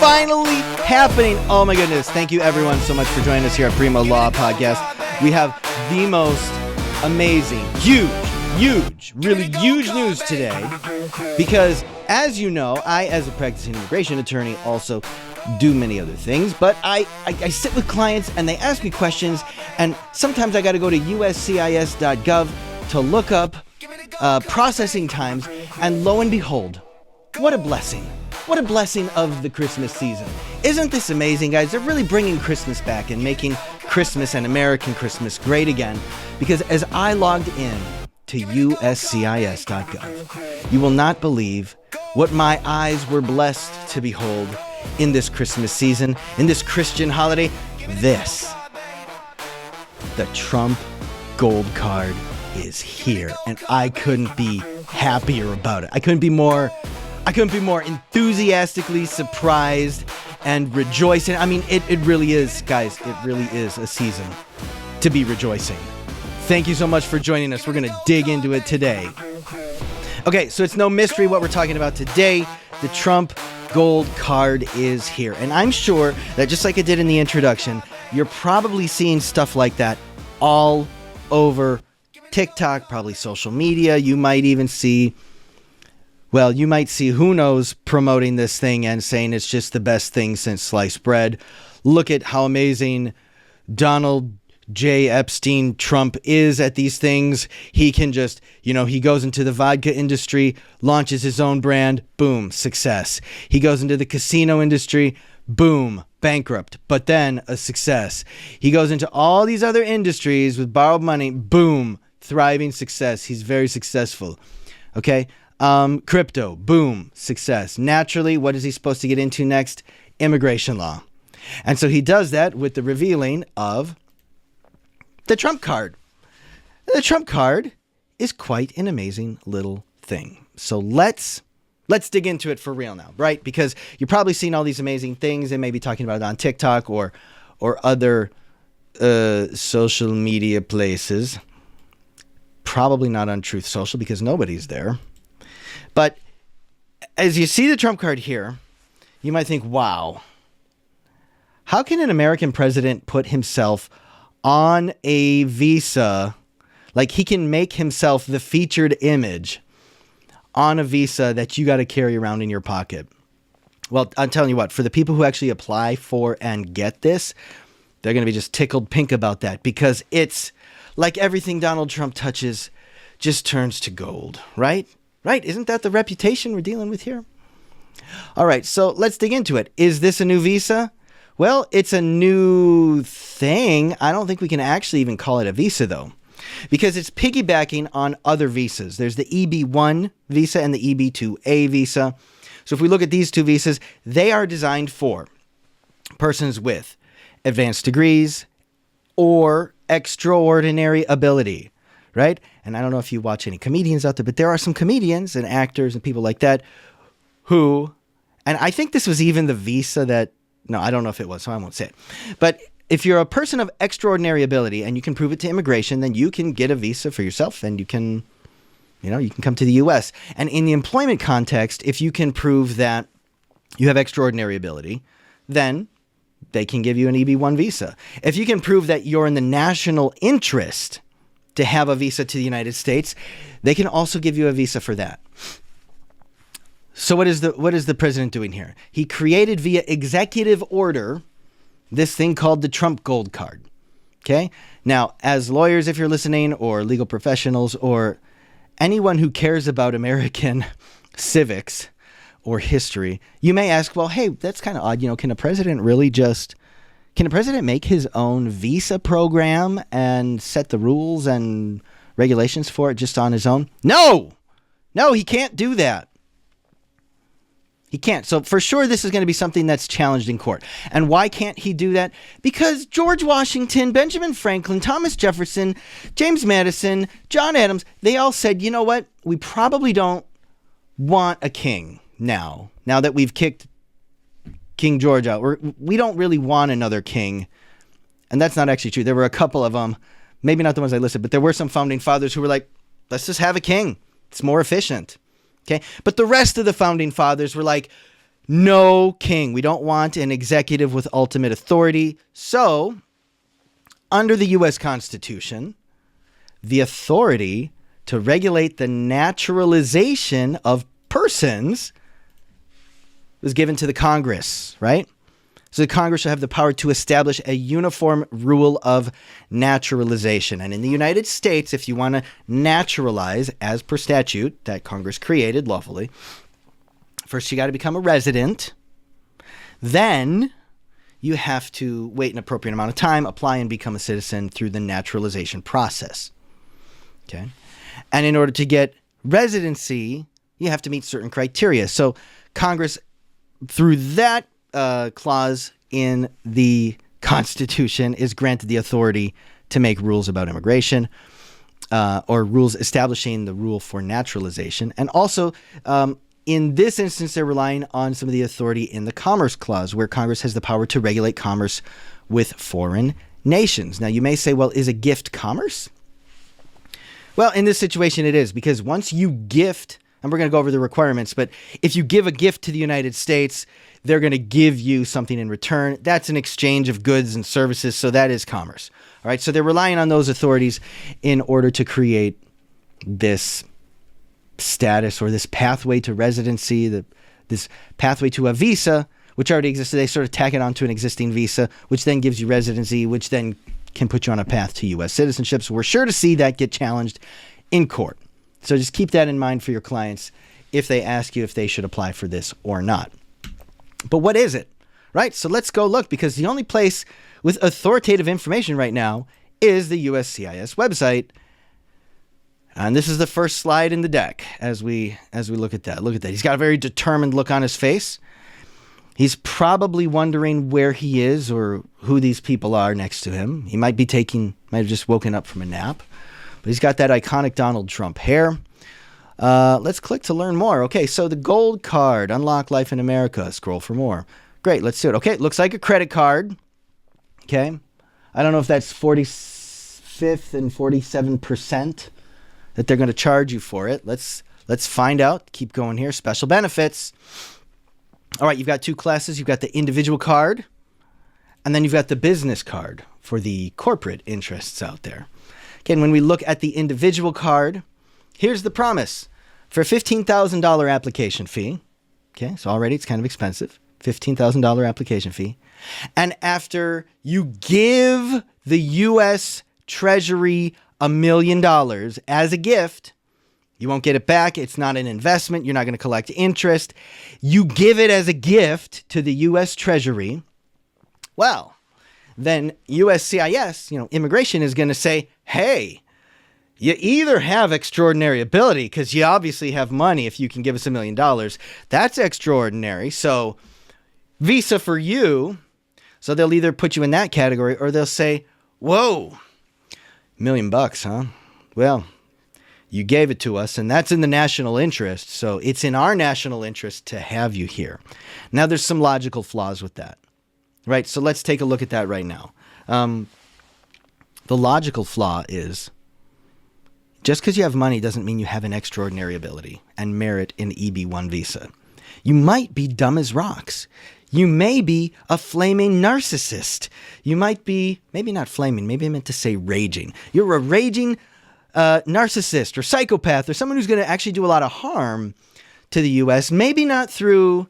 finally happening. Oh my goodness. Thank you everyone so much for joining us here at Prima.Law podcast. We have the most amazing, really huge news today because, as you know, I, as a practicing immigration attorney, also do many other things, but I sit with clients and they ask me questions, and sometimes I got to go to uscis.gov to look up processing times, and lo and behold, what a blessing. What a blessing of the Christmas season. Isn't this amazing, guys? They're really bringing Christmas back and making Christmas and American Christmas great again, because as I logged in to uscis.gov, you will not believe what my eyes were blessed to behold in this Christmas season, in this Christian holiday. The Trump Gold Card is here, and I couldn't be happier about it. I couldn't be more enthusiastically surprised and rejoicing. I mean, it really is, guys. It really is a season to be rejoicing. Thank you so much for joining us. We're going to dig into it today. Okay, so it's no mystery what we're talking about today. The Trump Gold Card is here. And I'm sure that just like it did in the introduction, you're probably seeing stuff like that all over TikTok, probably social media. You might see who knows promoting this thing and saying it's just the best thing since sliced bread. Look at how amazing Donald J. Epstein Trump is at these things. He can just, he goes into the vodka industry, launches his own brand, boom, success. He goes into the casino industry, boom, bankrupt, but then a success. He goes into all these other industries with borrowed money, boom, thriving success. He's very successful. Okay. Crypto, boom, success. Naturally, what is he supposed to get into next? Immigration law. And so he does that with the revealing of the Trump card. The Trump card is quite an amazing little thing. So let's dig into it for real now, right? Because you're probably seeing all these amazing things. They may be talking about it on TikTok or other social media places. Probably not on Truth Social because nobody's there. But as you see the Trump card here, you might think, wow, how can an American president put himself on a visa? Like he can make himself the featured image on a visa that you got to carry around in your pocket. Well, I'm telling you what, for the people who actually apply for and get this, they're going to be just tickled pink about that, because it's like everything Donald Trump touches just turns to gold, right? Right? Isn't that the reputation we're dealing with here? All right, so let's dig into it. Is this a new visa? Well, it's a new thing. I don't think we can actually even call it a visa, though, because it's piggybacking on other visas. There's the EB-1 visa and the EB-2A visa. So if we look at these two visas, they are designed for persons with advanced degrees or extraordinary ability, right? And I don't know if you watch any comedians out there, but there are some comedians and actors and people like that who, and I think this was even the visa that, no, I don't know if it was, so I won't say it. But if you're a person of extraordinary ability and you can prove it to immigration, then you can get a visa for yourself and you can come to the U.S. And in the employment context, if you can prove that you have extraordinary ability, then they can give you an EB-1 visa. If you can prove that you're in the national interest to have a visa to the United States, they can also give you a visa for that. So what is the president doing here? He created via executive order this thing called the Trump Gold Card. Okay? Now, as lawyers, if you're listening, or legal professionals, or anyone who cares about American civics or history, you may ask, well, hey, that's kind of odd. Can a president make his own visa program and set the rules and regulations for it just on his own? No, he can't do that. He can't. So for sure, this is going to be something that's challenged in court. And why can't he do that? Because George Washington, Benjamin Franklin, Thomas Jefferson, James Madison, John Adams, they all said, you know what? We probably don't want a king now that we've kicked King George out. We don't really want another king. And that's not actually true. There were a couple of them, maybe not the ones I listed, but there were some founding fathers who were like, let's just have a king. It's more efficient. Okay. But the rest of the founding fathers were like, No king. We don't want an executive with ultimate authority. So, under the U.S. Constitution, the authority to regulate the naturalization of persons was given to the Congress, right? So the Congress shall have the power to establish a uniform rule of naturalization. And in the United States, if you want to naturalize, as per statute that Congress created lawfully, first you got to become a resident. Then you have to wait an appropriate amount of time, apply and become a citizen through the naturalization process. Okay. And in order to get residency, you have to meet certain criteria. So Congress, through that clause in the Constitution, is granted the authority to make rules about immigration, or rules establishing the rule for naturalization. And also, in this instance, they're relying on some of the authority in the Commerce Clause, where Congress has the power to regulate commerce with foreign nations. Now, you may say, well, is a gift commerce? Well, in this situation, it is, because once you gift, and we're going to go over the requirements, but if you give a gift to the United States, they're going to give you something in return. That's an exchange of goods and services, so that is commerce. All right, so they're relying on those authorities in order to create this status or this pathway to residency, this pathway to a visa, which already existed. They sort of tack it onto an existing visa, which then gives you residency, which then can put you on a path to U.S. citizenship. So we're sure to see that get challenged in court. So just keep that in mind for your clients if they ask you if they should apply for this or not. But what is it, right? So let's go look, because the only place with authoritative information right now is the USCIS website. And this is the first slide in the deck as we look at that. Look at that. He's got a very determined look on his face. He's probably wondering where he is or who these people are next to him. He might have just woken up from a nap. But he's got that iconic Donald Trump hair. Let's click to learn more. Okay, so the gold card, unlock life in America. Scroll for more. Great, let's do it. Okay, it looks like a credit card. Okay, I don't know if that's 45th and 47% that they're going to charge you for it. Let's find out. Keep going here. Special benefits. All right, you've got two classes. You've got the individual card, and then you've got the business card for the corporate interests out there. Again, when we look at the individual card, here's the promise. For a $15,000 application fee, okay, so already it's kind of expensive, $15,000 application fee, and after you give the U.S. Treasury $1 million as a gift, you won't get it back. It's not an investment. You're not going to collect interest. You give it as a gift to the U.S. Treasury. Well, then USCIS, immigration is going to say, hey, you either have extraordinary ability, because you obviously have money if you can give us $1 million. That's extraordinary. So visa for you. So they'll either put you in that category, or they'll say, whoa, $1 million, huh? Well, you gave it to us, and that's in the national interest. So it's in our national interest to have you here. Now, there's some logical flaws with that, right? So let's take a look at that right now. The logical flaw is, just because you have money doesn't mean you have an extraordinary ability and merit an EB-1 visa. You might be dumb as rocks. You may be a flaming narcissist. You might be, maybe not flaming, maybe I meant to say raging. You're a raging narcissist or psychopath, or someone who's going to actually do a lot of harm to the U.S., maybe not through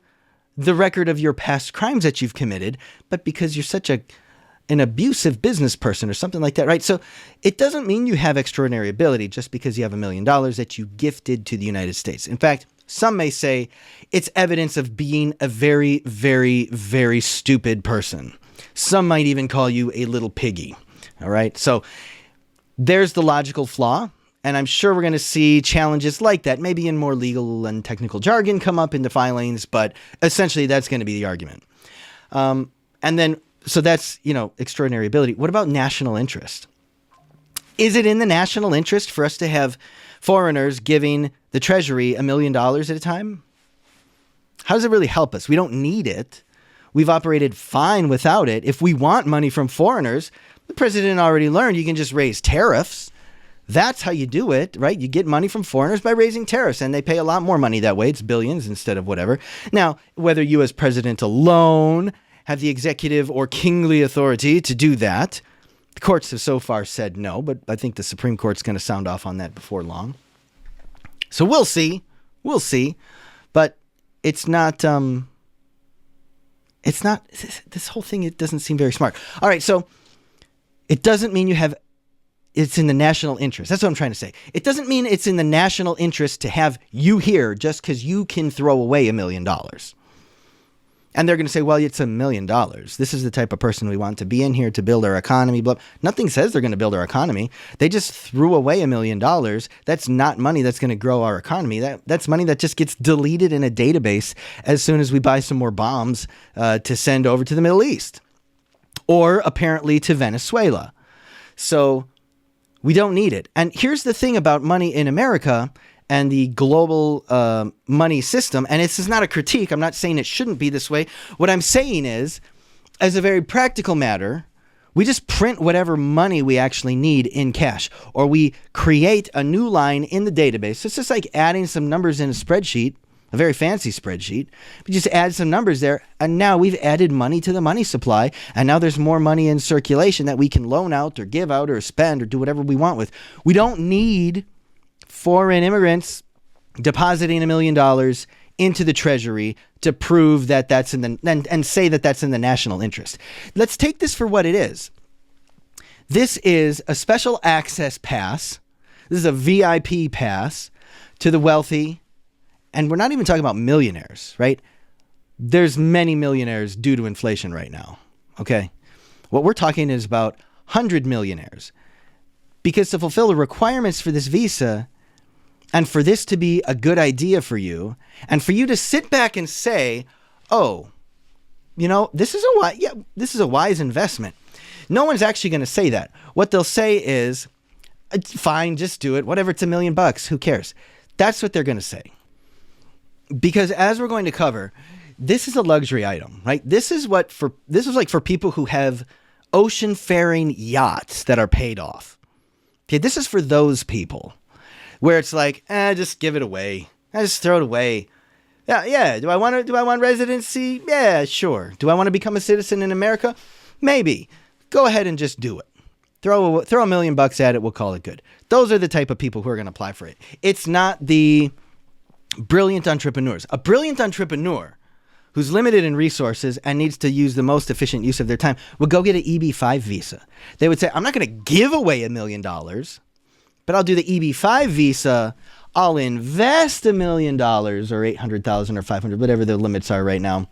the record of your past crimes that you've committed, but because you're such an abusive business person or something like that, right? So it doesn't mean you have extraordinary ability just because you have $1 million that you gifted to the United States. In fact, some may say it's evidence of being a very, very, very stupid person. Some might even call you a little piggy, all right? So there's the logical flaw, and I'm sure we're going to see challenges like that, maybe in more legal and technical jargon come up in the filings, but essentially that's going to be the argument. And then, so that's, extraordinary ability. What about national interest? Is it in the national interest for us to have foreigners giving the Treasury $1 million at a time? How does it really help us? We don't need it. We've operated fine without it. If we want money from foreigners, the president already learned you can just raise tariffs. That's how you do it, right? You get money from foreigners by raising tariffs, and they pay a lot more money that way. It's billions instead of whatever. Now, whether you as president alone have the executive or kingly authority to do that, the courts have so far said no, but I think the Supreme Court's going to sound off on that before long. So we'll see. We'll see. But it's not, this whole thing, it doesn't seem very smart. All right, so it doesn't mean it's in the national interest. That's what I'm trying to say. It doesn't mean it's in the national interest to have you here just because you can throw away $1 million. And they're going to say, well, it's $1 million. This is the type of person we want to be in here to build our economy. Blah. Nothing says they're going to build our economy. They just threw away $1 million. That's not money that's going to grow our economy. That's money that just gets deleted in a database as soon as we buy some more bombs to send over to the Middle East or apparently to Venezuela. So we don't need it. And here's the thing about money in America and the global money system. And this is not a critique. I'm not saying it shouldn't be this way. What I'm saying is, as a very practical matter, we just print whatever money we actually need in cash, or we create a new line in the database. It's just like adding some numbers in a spreadsheet, a very fancy spreadsheet. We just add some numbers there, and now we've added money to the money supply, and now there's more money in circulation that we can loan out or give out or spend or do whatever we want with. We don't need foreign immigrants depositing $1 million into the Treasury to prove that that's in the and say that that's in the national interest. Let's take this for what it is. This is a special access pass. This is a VIP pass to the wealthy. And we're not even talking about millionaires, right? There's many millionaires due to inflation right now. Okay. What we're talking is about 100 millionaires. Because to fulfill the requirements for this visa, and for this to be a good idea for you, and for you to sit back and say, oh, this is a wise investment. No one's actually going to say that. What they'll say is, fine, just do it. Whatever, it's $1 million. Who cares? That's what they're going to say. Because as we're going to cover, this is a luxury item, right? This is like for people who have ocean-faring yachts that are paid off. Okay, this is for those people where it's like, just give it away. Just throw it away. Yeah. Do I want residency? Yeah, sure. Do I want to become a citizen in America? Maybe. Go ahead and just do it. Throw $1 million at it. We'll call it good. Those are the type of people who are going to apply for it. It's not the brilliant entrepreneurs. A brilliant entrepreneur who's limited in resources and needs to use the most efficient use of their time would go get an EB-5 visa. They would say, I'm not going to give away $1 million, but I'll do the EB-5 visa. I'll invest $1 million or 800,000 or 500, whatever the limits are right now.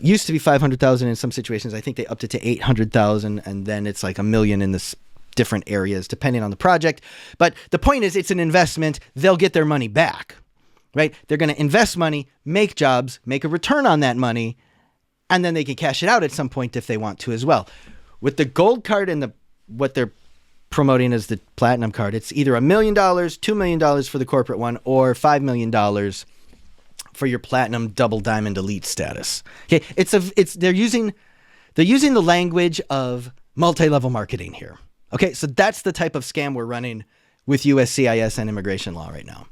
Used to be 500,000 in some situations. I think they upped it to 800,000, and then it's like $1 million in this different areas depending on the project. But the point is, it's an investment. They'll get their money back. Right? They're going to invest money, make jobs, make a return on that money, and then they can cash it out at some point if they want to as well. With the gold card and what they're promoting as the platinum card, it's either $1 million, $2 million for the corporate one, or $5 million for your platinum double diamond elite status. Okay, they're using the language of multi-level marketing here. Okay, so that's the type of scam we're running with USCIS and immigration law right now.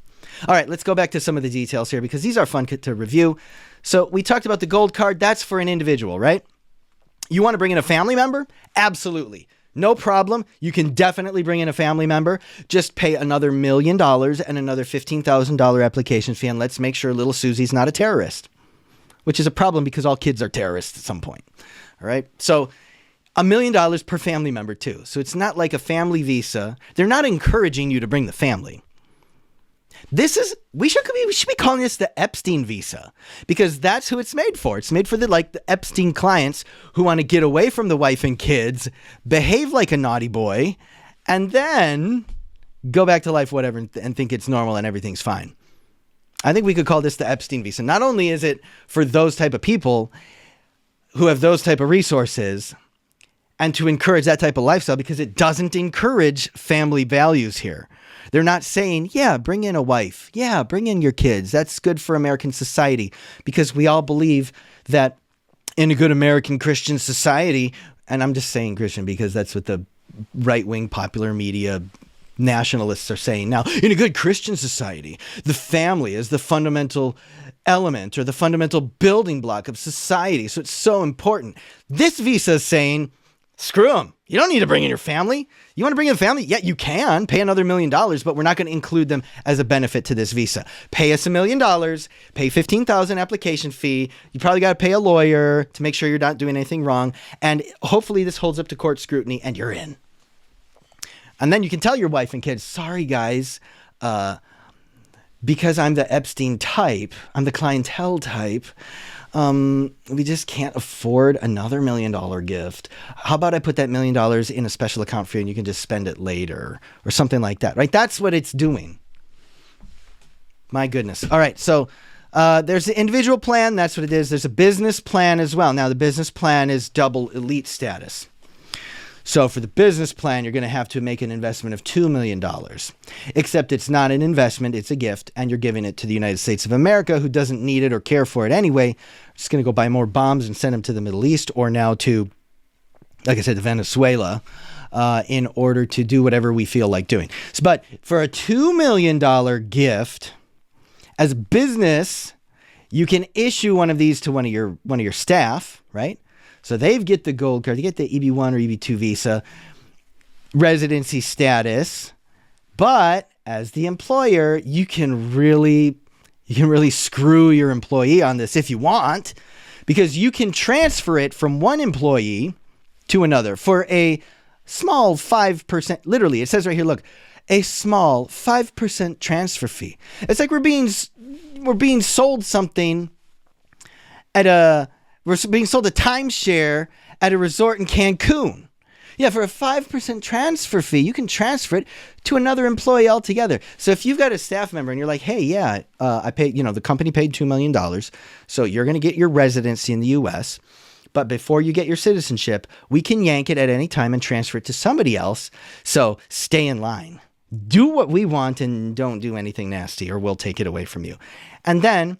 All right, let's go back to some of the details here because these are fun to review. So we talked about the gold card. That's for an individual, right? You want to bring in a family member? Absolutely. No problem. You can definitely bring in a family member. Just pay another $1 million and another $15,000 application fee, and let's make sure little Susie's not a terrorist, which is a problem because all kids are terrorists at some point. All right? So $1 million per family member too. So it's not like a family visa. They're not encouraging you to bring the family. We should be calling this the Epstein Visa because that's who it's made for. It's made for the Epstein clients who want to get away from the wife and kids, behave like a naughty boy, and then go back to life, whatever, and think it's normal and everything's fine. I think we could call this the Epstein Visa. Not only is it for those type of people who have those type of resources and to encourage that type of lifestyle because it doesn't encourage family values here. They're not saying, yeah, bring in a wife. Yeah, bring in your kids. That's good for American society because we all believe that in a good American Christian society, and I'm just saying Christian because that's what the right-wing popular media nationalists are saying. Now, in a good Christian society, the family is the fundamental element or the fundamental building block of society. So it's so important. This visa is saying, screw them. You don't need to bring in your family. You want to bring in a family? Yeah, you can pay another $1 million, but we're not going to include them as a benefit to this visa. Pay us $1 million, pay $15,000 application fee. You probably got to pay a lawyer to make sure you're not doing anything wrong. And hopefully this holds up to court scrutiny and you're in. And then you can tell your wife and kids, sorry guys, because I'm the Epstein type, I'm the clientele type, we just can't afford another $1 million gift. How about I put that $1 million in a special account for you and you can just spend it later or something like that, right? That's what it's doing. My goodness. All right. So there's the individual plan. That's what it is. There's a business plan as well. Now the business plan is double elite status. So for the business plan, you're going to have to make an investment of $2 million, except it's not an investment, it's a gift, and you're giving it to the United States of America, who doesn't need it or care for it anyway. Just going to go buy more bombs and send them to the Middle East or now to, like I said, to Venezuela, in order to do whatever we feel like doing. But for a $2 million gift, as a business, you can issue one of these to one of your staff, right? So they get the gold card, they get the EB1 or EB2 visa, residency status, but as the employer, you can really screw your employee on this if you want, because you can transfer it from one employee to another for a small 5%, literally, it says right here, look, a small 5% transfer fee. It's like we're being sold something we're being sold a timeshare at a resort in Cancun. Yeah, for a 5% transfer fee, you can transfer it to another employee altogether. So if you've got a staff member and you're like, hey, yeah, I paid, the company paid $2 million. So you're going to get your residency in the U.S., but before you get your citizenship, we can yank it at any time and transfer it to somebody else. So stay in line. Do what we want and don't do anything nasty or we'll take it away from you. And then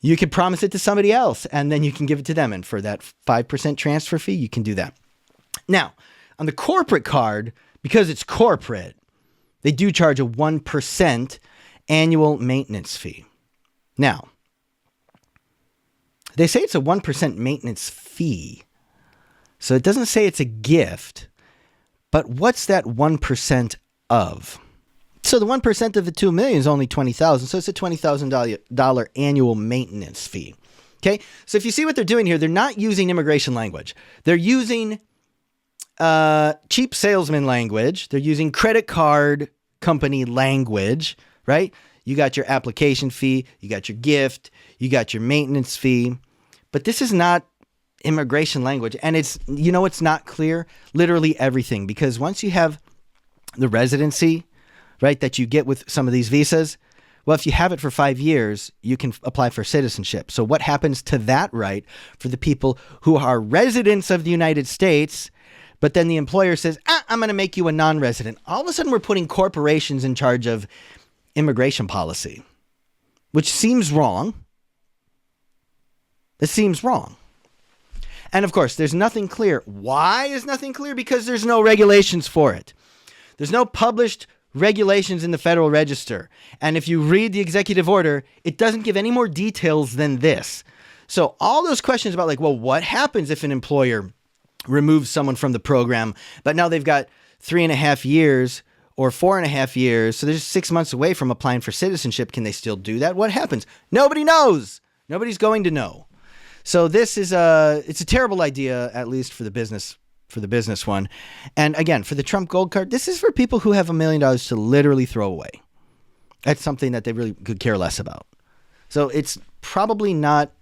you can promise it to somebody else and then you can give it to them. And for that 5% transfer fee, you can do that. Now, on the corporate card, because it's corporate, they do charge a 1% annual maintenance fee. Now, they say it's a 1% maintenance fee. So it doesn't say it's a gift, but what's that 1% of? So the 1% of the $2 million is only $20,000. So it's a $20,000 annual maintenance fee. Okay. So if you see what they're doing here, they're not using immigration language. They're using cheap salesman language. They're using credit card company language, right? You got your application fee, you got your gift, you got your maintenance fee, but this is not immigration language. And it's not clear, literally everything, because once you have the residency, right, that you get with some of these visas, well, if you have it for 5 years, you can apply for citizenship. So what happens to that right for the people who are residents of the United States, but then the employer says, I'm going to make you a non-resident. All of a sudden, we're putting corporations in charge of immigration policy, which seems wrong. It seems wrong. And of course, there's nothing clear. Why is nothing clear? Because there's no regulations for it. There's no published regulations in the Federal Register. And if you read the executive order, it doesn't give any more details than this. So all those questions about what happens if an employer removes someone from the program, but now they've got 3.5 years or 4.5 years, so they're just 6 months away from applying for citizenship. Can they still do that? What happens? Nobody knows. Nobody's going to know. So this is it's a terrible idea, at least for the business one. And again, for the Trump Gold Card, this is for people who have $1 million to literally throw away. That's something that they really could care less about. So it's probably not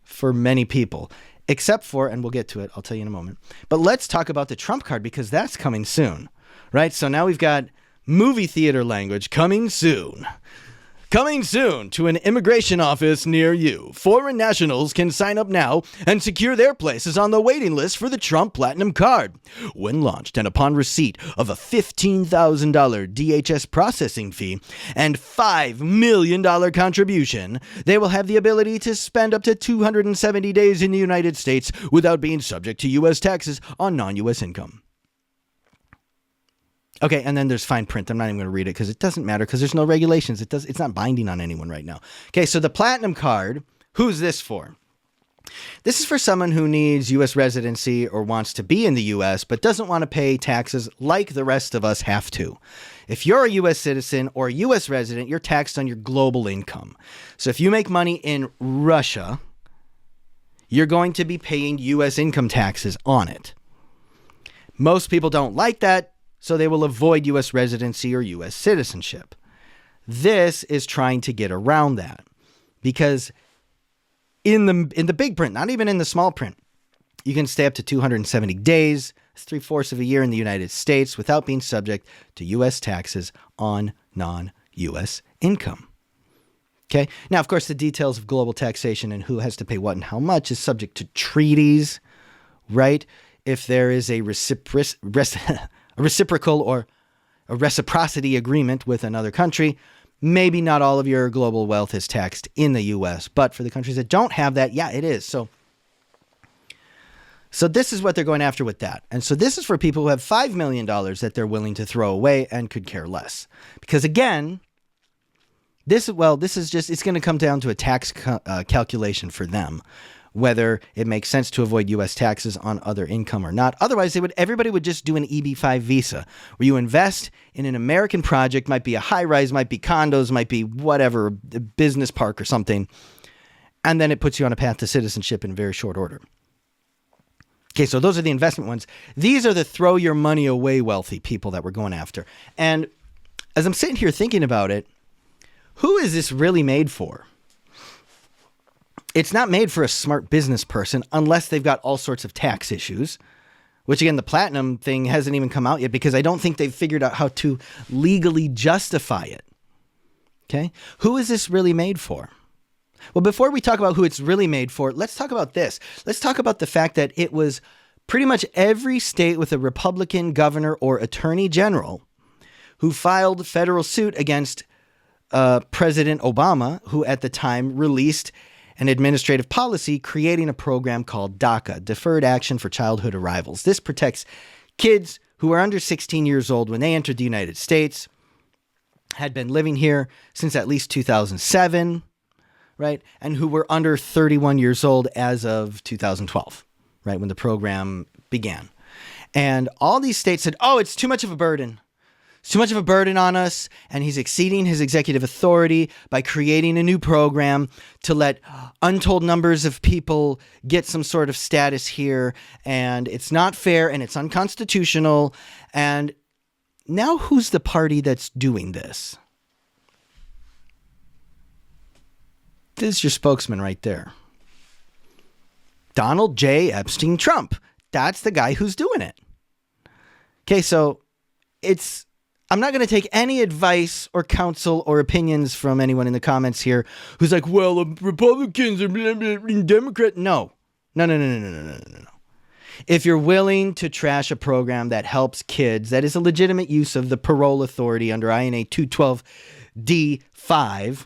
for many people, except for, and we'll get to it, I'll tell you in a moment. But let's talk about the Trump Card, because that's coming soon, right? So now we've got movie theater language coming soon. Coming soon to an immigration office near you. Foreign nationals can sign up now and secure their places on the waiting list for the Trump Platinum Card. When launched and upon receipt of a $15,000 DHS processing fee and $5 million contribution, they will have the ability to spend up to 270 days in the United States without being subject to U.S. taxes on non-U.S. income. Okay, and then there's fine print. I'm not even going to read it because it doesn't matter because there's no regulations. It's not binding on anyone right now. Okay, so the Platinum card, who's this for? This is for someone who needs U.S. residency or wants to be in the U.S. but doesn't want to pay taxes like the rest of us have to. If you're a U.S. citizen or a U.S. resident, you're taxed on your global income. So if you make money in Russia, you're going to be paying U.S. income taxes on it. Most people don't like that, so they will avoid U.S. residency or U.S. citizenship. This is trying to get around that because in the big print, not even in the small print, you can stay up to 270 days, that's 3/4 of a year in the United States without being subject to U.S. taxes on non-U.S. income. Okay. Now, of course, the details of global taxation and who has to pay what and how much is subject to treaties, right? If there is a reciprocal or a reciprocity agreement with another country, maybe not all of your global wealth is taxed in the U.S., but for the countries that don't have that, yeah, it is. So this is what they're going after with that. And so this is for people who have $5 million that they're willing to throw away and could care less. Because again, it's going to come down to a tax calculation for them, whether it makes sense to avoid U.S. taxes on other income or not. Otherwise, everybody would just do an EB-5 visa, where you invest in an American project, might be a high-rise, might be condos, might be whatever, a business park or something, and then it puts you on a path to citizenship in very short order. Okay, so those are the investment ones. These are the throw your money away wealthy people that we're going after. And as I'm sitting here thinking about it, who is this really made for? It's not made for a smart business person unless they've got all sorts of tax issues, which again, the Platinum thing hasn't even come out yet because I don't think they've figured out how to legally justify it. Okay. Who is this really made for? Well, before we talk about who it's really made for, let's talk about this. Let's talk about the fact that it was pretty much every state with a Republican governor or attorney general who filed federal suit against President Obama, who at the time released an administrative policy creating a program called DACA, Deferred Action for Childhood Arrivals. This protects kids who are under 16 years old when they entered the United States, had been living here since at least 2007, right? And who were under 31 years old as of 2012, right? When the program began. And all these states said, oh, it's too much of a burden. It's too much of a burden on us, and he's exceeding his executive authority by creating a new program to let untold numbers of people get some sort of status here, and it's not fair, and it's unconstitutional. And now who's the party that's doing this? This is your spokesman right there. Donald J. Epstein Trump. That's the guy who's doing it. Okay, so I'm not going to take any advice or counsel or opinions from anyone in the comments here who's like, well, Republicans are Democrat. No. If you're willing to trash a program that helps kids, that is a legitimate use of the parole authority under INA 212 D5,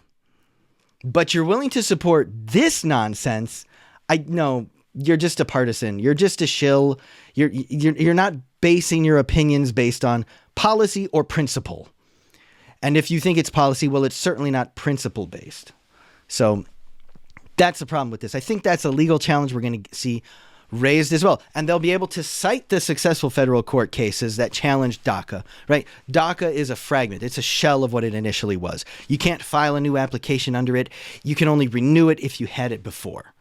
but you're willing to support this nonsense, you're just a partisan. You're just a shill. You're not basing your opinions based on policy or principle. And if you think it's policy, well, it's certainly not principle based. So that's the problem with this. I think that's a legal challenge we're going to see raised as well. And they'll be able to cite the successful federal court cases that challenged DACA, right? DACA is a fragment. It's a shell of what it initially was. You can't file a new application under it. You can only renew it if you had it before.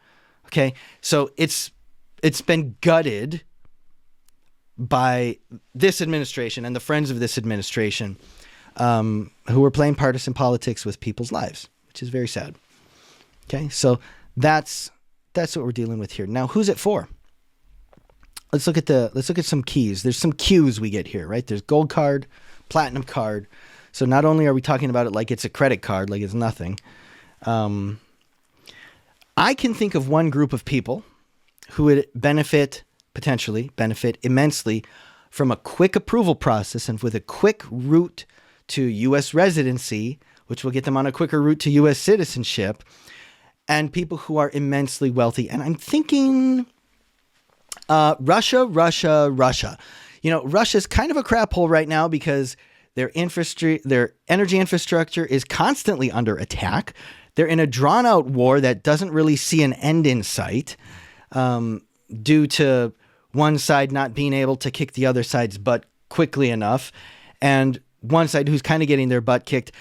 Okay. So it's been gutted by this administration and the friends of this administration, who are playing partisan politics with people's lives, which is very sad. Okay, so that's what we're dealing with here. Now, who's it for? Let's look at some keys. There's some cues we get here, right? There's gold card, platinum card. So not only are we talking about it like it's a credit card, like it's nothing. I can think of one group of people who would potentially benefit immensely from a quick approval process and with a quick route to U.S. residency, which will get them on a quicker route to U.S. citizenship, and people who are immensely wealthy. And I'm thinking Russia. Russia's kind of a crap hole right now because their energy infrastructure is constantly under attack. They're in a drawn-out war that doesn't really see an end in sight due to one side not being able to kick the other side's butt quickly enough, and one side who's kind of getting their butt kicked,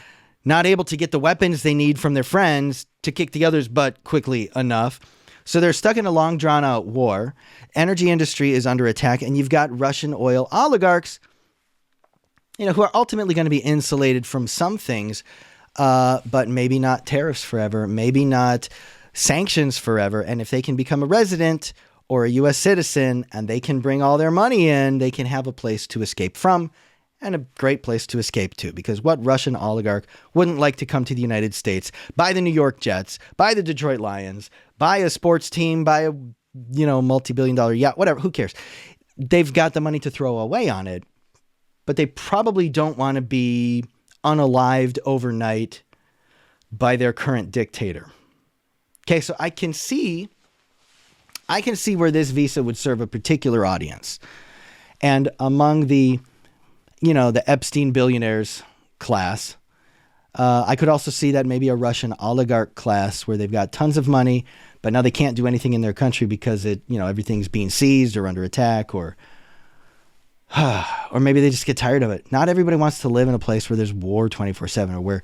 not able to get the weapons they need from their friends to kick the other's butt quickly enough. So they're stuck in a long, drawn-out war. Energy industry is under attack, and you've got Russian oil oligarchs, who are ultimately going to be insulated from some things, but maybe not tariffs forever, maybe not sanctions forever. And if they can become a resident or a U.S. citizen and they can bring all their money in, they can have a place to escape from and a great place to escape to. Because what Russian oligarch wouldn't like to come to the United States, buy the New York Jets, buy the Detroit Lions, buy a sports team, buy a, multi-billion-dollar yacht, whatever, who cares? They've got the money to throw away on it, but they probably don't want to be unalived overnight by their current dictator. Okay, so I can see where this visa would serve a particular audience. And among the, the Epstein billionaires class, I could also see that maybe a Russian oligarch class where they've got tons of money, but now they can't do anything in their country because everything's being seized or under attack, or maybe they just get tired of it. Not everybody wants to live in a place where there's war 24/7 or where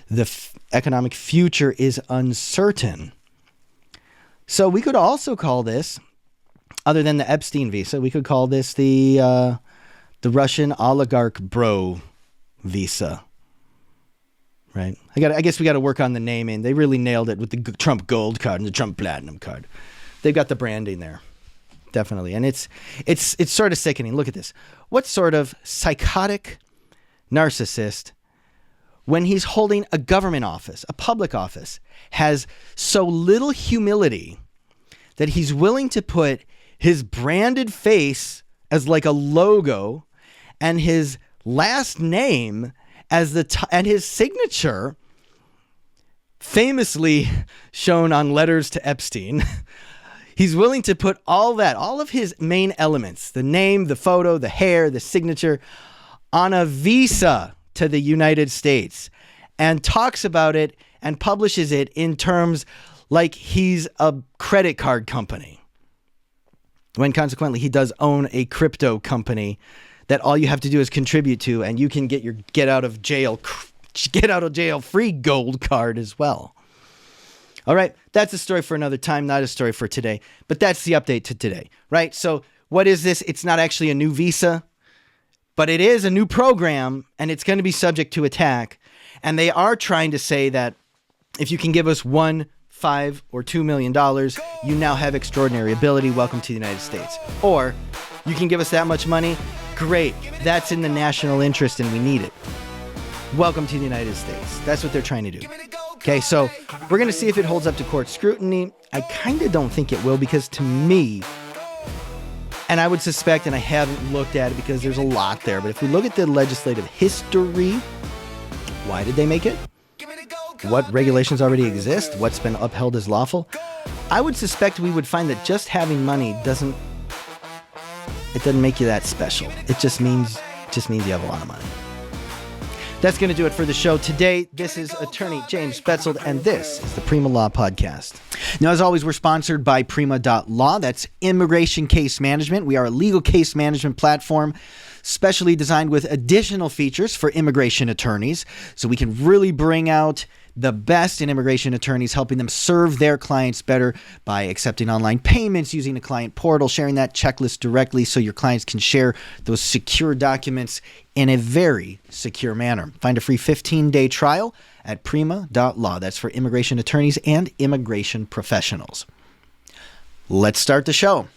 the economic future is uncertain. So we could also call this, other than the Epstein visa, we could call this the Russian oligarch bro visa, right? I guess we got to work on the naming. They really nailed it with the Trump Gold card and the Trump Platinum card. They've got the branding there, definitely, and it's sort of sickening. Look at this. What sort of psychotic narcissist, when he's holding a government office, a public office, has so little humility that he's willing to put his branded face as like a logo and his last name as and his signature famously shown on letters to Epstein. He's willing to put all of his main elements, the name, the photo, the hair, the signature, on a visa to the United States, and talks about it and publishes it in terms like he's a credit card company, when consequently he does own a crypto company that all you have to do is contribute to, and you can get your get out of jail free gold card as well. All right, that's a story for another time, not a story for today, but that's the update to today, right? So what is this? It's not actually a new visa, but it is a new program, and it's going to be subject to attack. And they are trying to say that if you can give us $1, $5, or $2 million, you now have extraordinary ability. Welcome to the United States. Or you can give us that much money. Great. That's in the national interest and we need it. Welcome to the United States. That's what they're trying to do. Okay, so we're going to see if it holds up to court scrutiny. I kind of don't think it will, because to me, and I would suspect, and I haven't looked at it because there's a lot there, but if we look at the legislative history, why did they make it? What regulations already exist? What's been upheld as lawful? I would suspect we would find that just having money doesn't make you that special. It just means you have a lot of money. That's going to do it for the show today. This is attorney James Betzold, and this is the Prima.Law podcast. Now, as always, we're sponsored by Prima.Law. That's immigration case management. We are a legal case management platform specially designed with additional features for immigration attorneys, so we can really bring out the best in immigration attorneys, helping them serve their clients better by accepting online payments, using a client portal, sharing that checklist directly so your clients can share those secure documents in a very secure manner. Find a free 15-day trial at Prima.Law. That's for immigration attorneys and immigration professionals. Let's start the show.